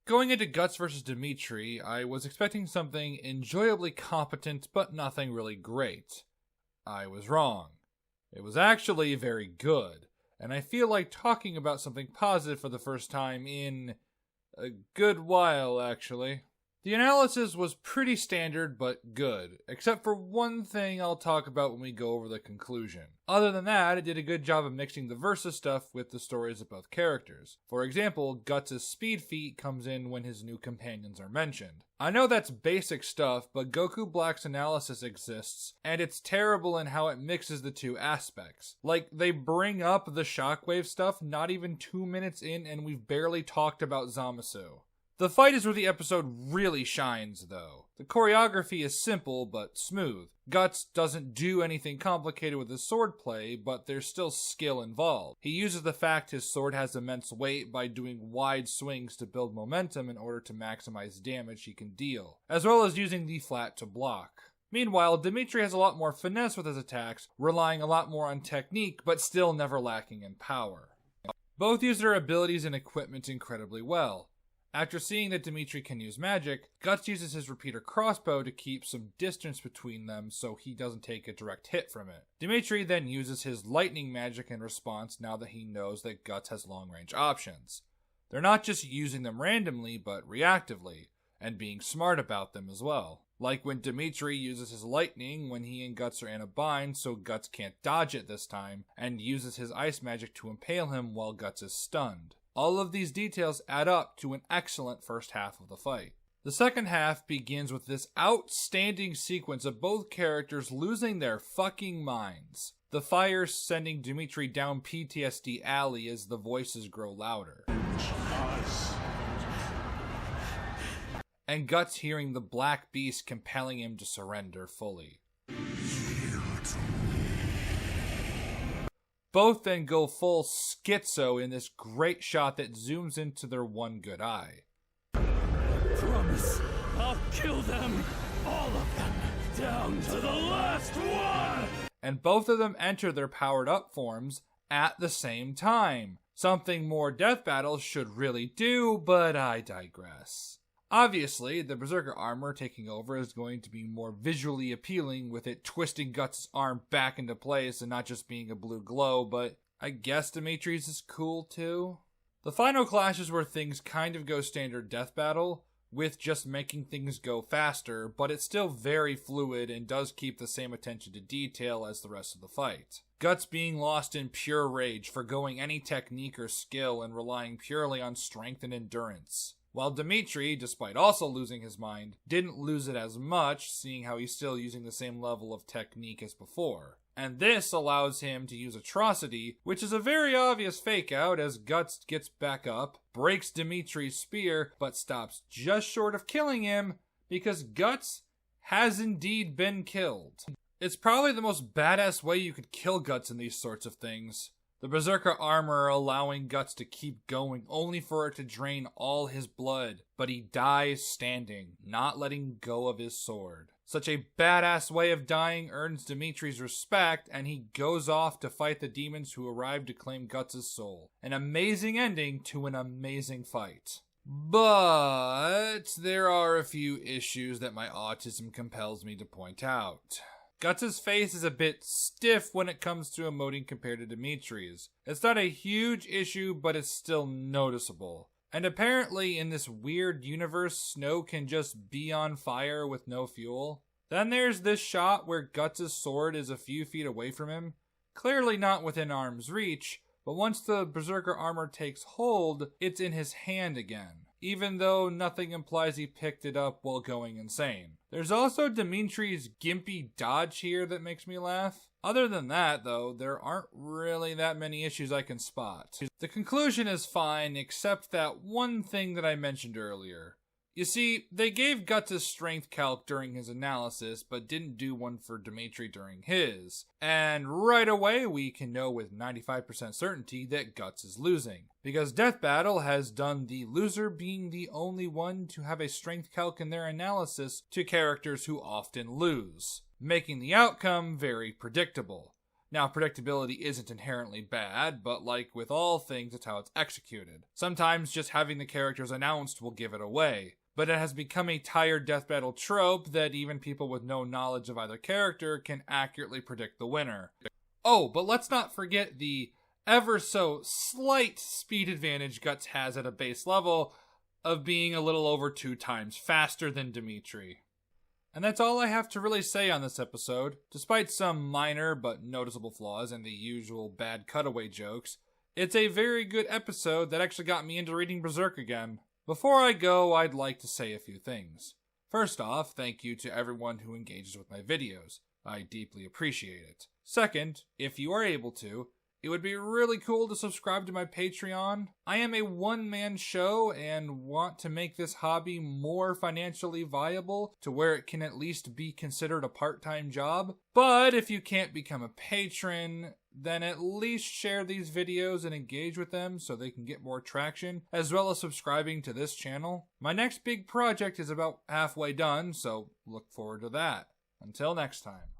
Going into Guts vs. Dimitri, I was expecting something enjoyably competent, but nothing really great. I was wrong. It was actually very good, and I feel like talking about something positive for the first time in a good while, actually. The analysis was pretty standard, but good, except for one thing I'll talk about when we go over the conclusion. Other than that, it did a good job of mixing the versus stuff with the stories of both characters. For example, Guts' speed feat comes in when his new companions are mentioned. I know that's basic stuff, but Goku Black's analysis exists, and it's terrible in how it mixes the two aspects. Like, they bring up the Shockwave stuff not even 2 minutes in, and we've barely talked about Zamasu. The fight is where the episode really shines, though. The choreography is simple but smooth. Guts doesn't do anything complicated with his swordplay, but there's still skill involved. He uses the fact his sword has immense weight by doing wide swings to build momentum in order to maximize damage he can deal, as well as using the flat to block. Meanwhile, Dimitri has a lot more finesse with his attacks, relying a lot more on technique, but still never lacking in power. Both use their abilities and equipment incredibly well. After seeing that Dimitri can use magic, Guts uses his repeater crossbow to keep some distance between them so he doesn't take a direct hit from it. Dimitri then uses his lightning magic in response now that he knows that Guts has long-range options. They're not just using them randomly, but reactively, and being smart about them as well. Like when Dimitri uses his lightning when he and Guts are in a bind so Guts can't dodge it this time, and uses his ice magic to impale him while Guts is stunned. All of these details add up to an excellent first half of the fight. The second half begins with this outstanding sequence of both characters losing their fucking minds. The fire sending Dimitri down PTSD alley as the voices grow louder. And Guts hearing the Black Beast compelling him to surrender fully. Both then go full schizo in this great shot that zooms into their one good eye. Promise, I'll kill them, all of them, down to the last one! And both of them enter their powered up forms at the same time. Something more death battles should really do, but I digress. Obviously, the Berserker armor taking over is going to be more visually appealing with it twisting Guts' arm back into place and not just being a blue glow, but I guess Dimitri's is cool too. The final clash is where things kind of go standard death battle, with just making things go faster, but it's still very fluid and does keep the same attention to detail as the rest of the fight. Guts being lost in pure rage, forgoing any technique or skill and relying purely on strength and endurance. While Dimitri, despite also losing his mind, didn't lose it as much, seeing how he's still using the same level of technique as before. And this allows him to use Atrocity, which is a very obvious fake out as Guts gets back up, breaks Dimitri's spear, but stops just short of killing him because Guts has indeed been killed. It's probably the most badass way you could kill Guts in these sorts of things. The Berserker armor allowing Guts to keep going only for it to drain all his blood, but he dies standing, not letting go of his sword. Such a badass way of dying earns Dimitri's respect, and he goes off to fight the demons who arrive to claim Guts' soul. An amazing ending to an amazing fight. But there are a few issues that my autism compels me to point out. Guts' face is a bit stiff when it comes to emoting compared to Dimitri's. It's not a huge issue, but it's still noticeable. And apparently in this weird universe, snow can just be on fire with no fuel. Then there's this shot where Guts' sword is a few feet away from him, clearly not within arm's reach, but once the Berserker armor takes hold, it's in his hand again, even though nothing implies he picked it up while going insane. There's also Dimitri's gimpy dodge here that makes me laugh. Other than that, though, there aren't really that many issues I can spot. The conclusion is fine, except that one thing that I mentioned earlier. You see, they gave Guts a strength calc during his analysis, but didn't do one for Dimitri during his. And right away, we can know with 95% certainty that Guts is losing. Because Death Battle has done the loser being the only one to have a strength calc in their analysis to characters who often lose, making the outcome very predictable. Now, predictability isn't inherently bad, but like with all things, it's how it's executed. Sometimes just having the characters announced will give it away, but it has become a tired death battle trope that even people with no knowledge of either character can accurately predict the winner. Oh, but let's not forget the ever so slight speed advantage Guts has at a base level of being a little over 2 times faster than Dimitri. And that's all I have to really say on this episode. Despite some minor but noticeable flaws and the usual bad cutaway jokes, it's a very good episode that actually got me into reading Berserk again. Before I go, I'd like to say a few things. First off, thank you to everyone who engages with my videos. I deeply appreciate it. Second, if you are able to, it would be really cool to subscribe to my Patreon. I am a one-man show and want to make this hobby more financially viable to where it can at least be considered a part-time job. But if you can't become a patron, then at least share these videos and engage with them so they can get more traction, as well as subscribing to this channel. My next big project is about halfway done, so look forward to that. Until next time.